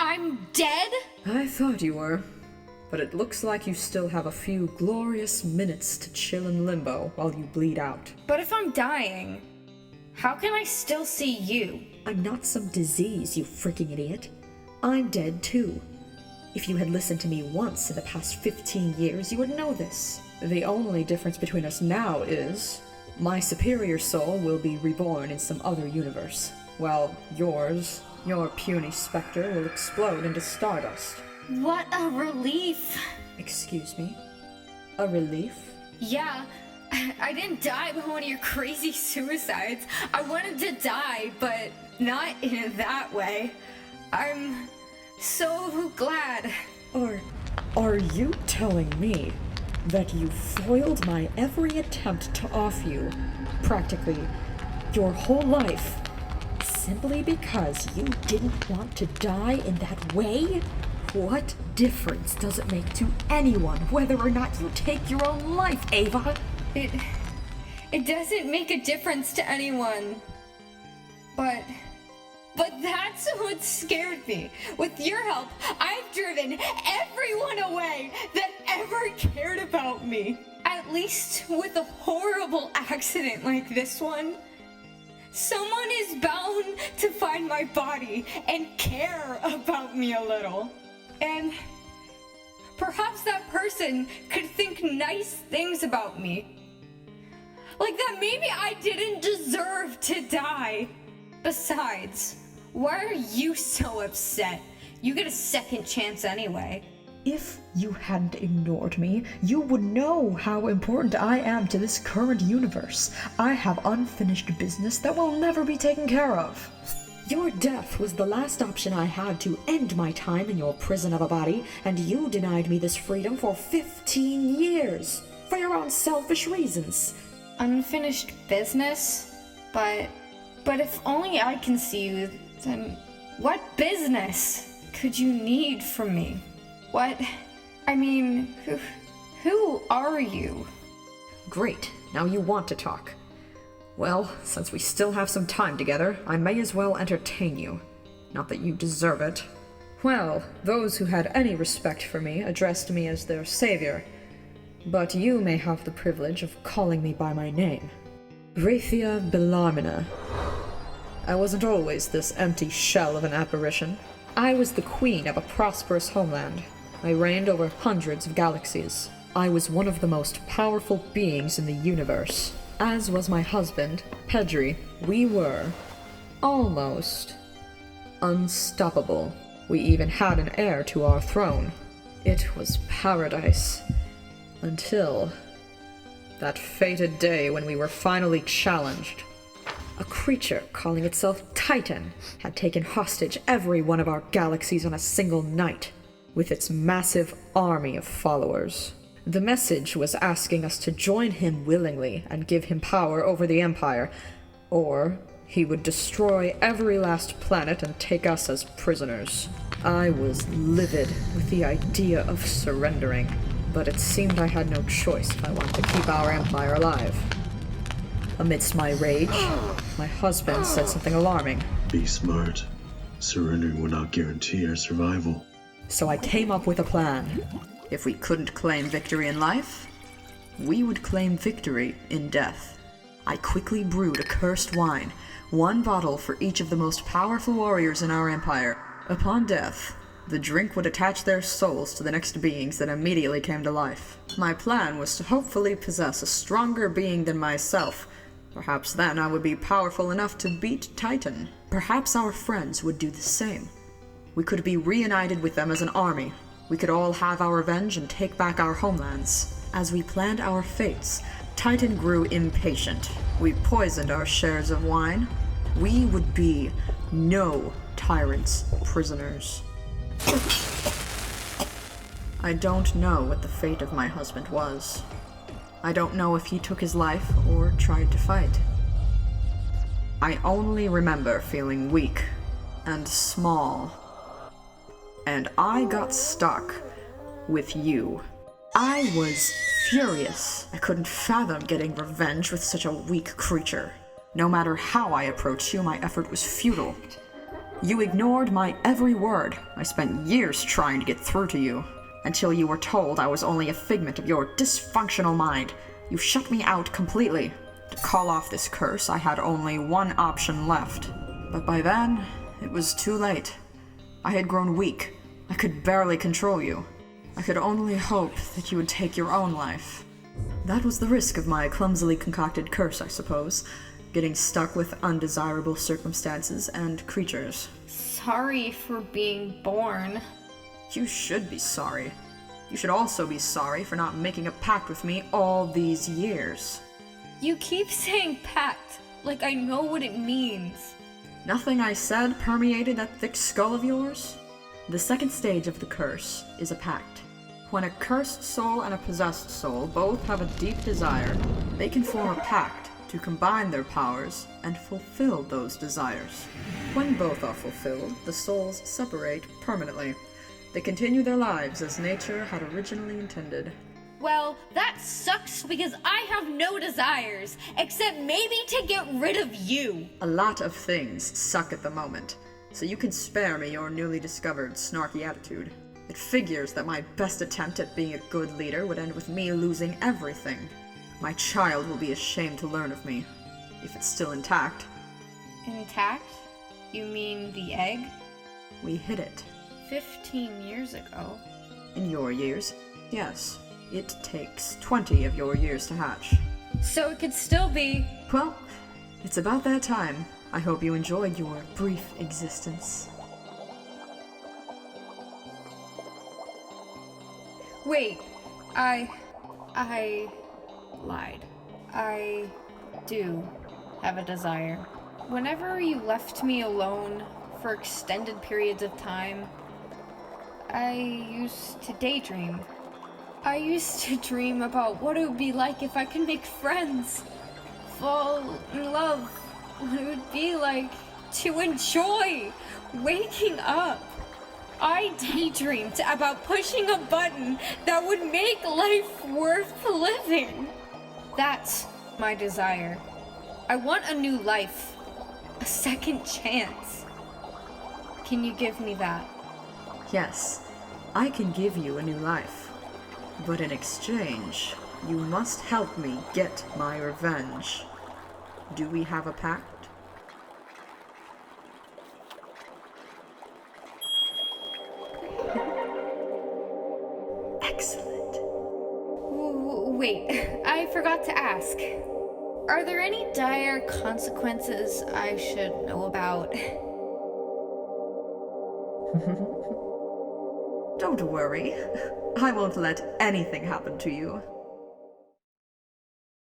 I'm dead? I thought you were. But it looks like you still have a few glorious minutes to chill in limbo while you bleed out. But if I'm dying, how can I still see you? I'm not some disease, you freaking idiot. I'm dead too. If you had listened to me once in the past 15 years, you would know this. The only difference between us now is my superior soul will be reborn in some other universe, while yours, your puny specter, will explode into stardust. What a relief. Excuse me? A relief? Yeah, I didn't die by one of your crazy suicides. I wanted to die, but not in that way. I'm so glad. Are you telling me that you foiled my every attempt to off you, practically your whole life, simply because you didn't want to die in that way? What difference does it make to anyone whether or not you take your own life, Ava? It doesn't make a difference to anyone. But that's what scared me. With your help, I've driven everyone away that ever cared about me. At least with a horrible accident like this one. Someone is bound to find my body and care about me a little. And perhaps that person could think nice things about me. Like that maybe I didn't deserve to die. Besides, why are you so upset? You get a second chance anyway. If you hadn't ignored me, you would know how important I am to this current universe. I have unfinished business that will never be taken care of. Your death was the last option I had to end my time in your prison of a body, and you denied me this freedom for 15 years. For your own selfish reasons. Unfinished business? But if only I can see you, then what business could you need from me? Who are you? Great, now you want to talk. Well, since we still have some time together, I may as well entertain you. Not that you deserve it. Well, those who had any respect for me addressed me as their savior. But you may have the privilege of calling me by my name. Rathia Bellarmina. I wasn't always this empty shell of an apparition. I was the queen of a prosperous homeland. I reigned over hundreds of galaxies. I was one of the most powerful beings in the universe. As was my husband, Pedri. We were almost unstoppable. We even had an heir to our throne. It was paradise. Until that fated day when we were finally challenged. A creature calling itself Titan had taken hostage every one of our galaxies on a single night, with its massive army of followers. The message was asking us to join him willingly and give him power over the Empire, or he would destroy every last planet and take us as prisoners. I was livid with the idea of surrendering, but it seemed I had no choice if I wanted to keep our empire alive. Amidst my rage, my husband said something alarming. Be smart. Surrendering will not guarantee our survival. So I came up with a plan. If we couldn't claim victory in life, we would claim victory in death. I quickly brewed a cursed wine, one bottle for each of the most powerful warriors in our empire. Upon death, the drink would attach their souls to the next beings that immediately came to life. My plan was to hopefully possess a stronger being than myself. Perhaps then I would be powerful enough to beat Titan. Perhaps our friends would do the same. We could be reunited with them as an army. We could all have our revenge and take back our homelands. As we planned our fates, Titan grew impatient. We poisoned our shares of wine. We would be no tyrants' prisoners. I don't know what the fate of my husband was. I don't know if he took his life or tried to fight. I only remember feeling weak and small. And I got stuck with you. I was furious. I couldn't fathom getting revenge with such a weak creature. No matter how I approached you, my effort was futile. You ignored my every word. I spent years trying to get through to you, until you were told I was only a figment of your dysfunctional mind. You shut me out completely. To call off this curse, I had only one option left. But by then, it was too late. I had grown weak. I could barely control you. I could only hope that you would take your own life. That was the risk of my clumsily concocted curse, I suppose. Getting stuck with undesirable circumstances and creatures. Sorry for being born. You should be sorry. You should also be sorry for not making a pact with me all these years. You keep saying pact, like I know what it means. Nothing I said permeated that thick skull of yours? The second stage of the curse is a pact. When a cursed soul and a possessed soul both have a deep desire, they can form a pact to combine their powers and fulfill those desires. When both are fulfilled, the souls separate permanently. They continue their lives as nature had originally intended. Well, that sucks because I have no desires, except maybe to get rid of you. A lot of things suck at the moment, so you can spare me your newly discovered snarky attitude. It figures that my best attempt at being a good leader would end with me losing everything. My child will be ashamed to learn of me, if it's still intact. Intact? You mean the egg? We hid it. 15 years ago. In your years, yes. It takes 20 of your years to hatch. So it could still be... Well, it's about that time. I hope you enjoyed your brief existence. Wait, I lied. I do have a desire. Whenever you left me alone for extended periods of time, I used to daydream. I used to dream about what it would be like if I could make friends, fall in love, what it would be like to enjoy waking up. I daydreamed about pushing a button that would make life worth living. That's my desire. I want a new life, a second chance. Can you give me that? Yes, I can give you a new life. But in exchange, you must help me get my revenge. Do we have a pact? Excellent. Wait, I forgot to ask. Are there any dire consequences I should know about? Don't worry. I won't let anything happen to you.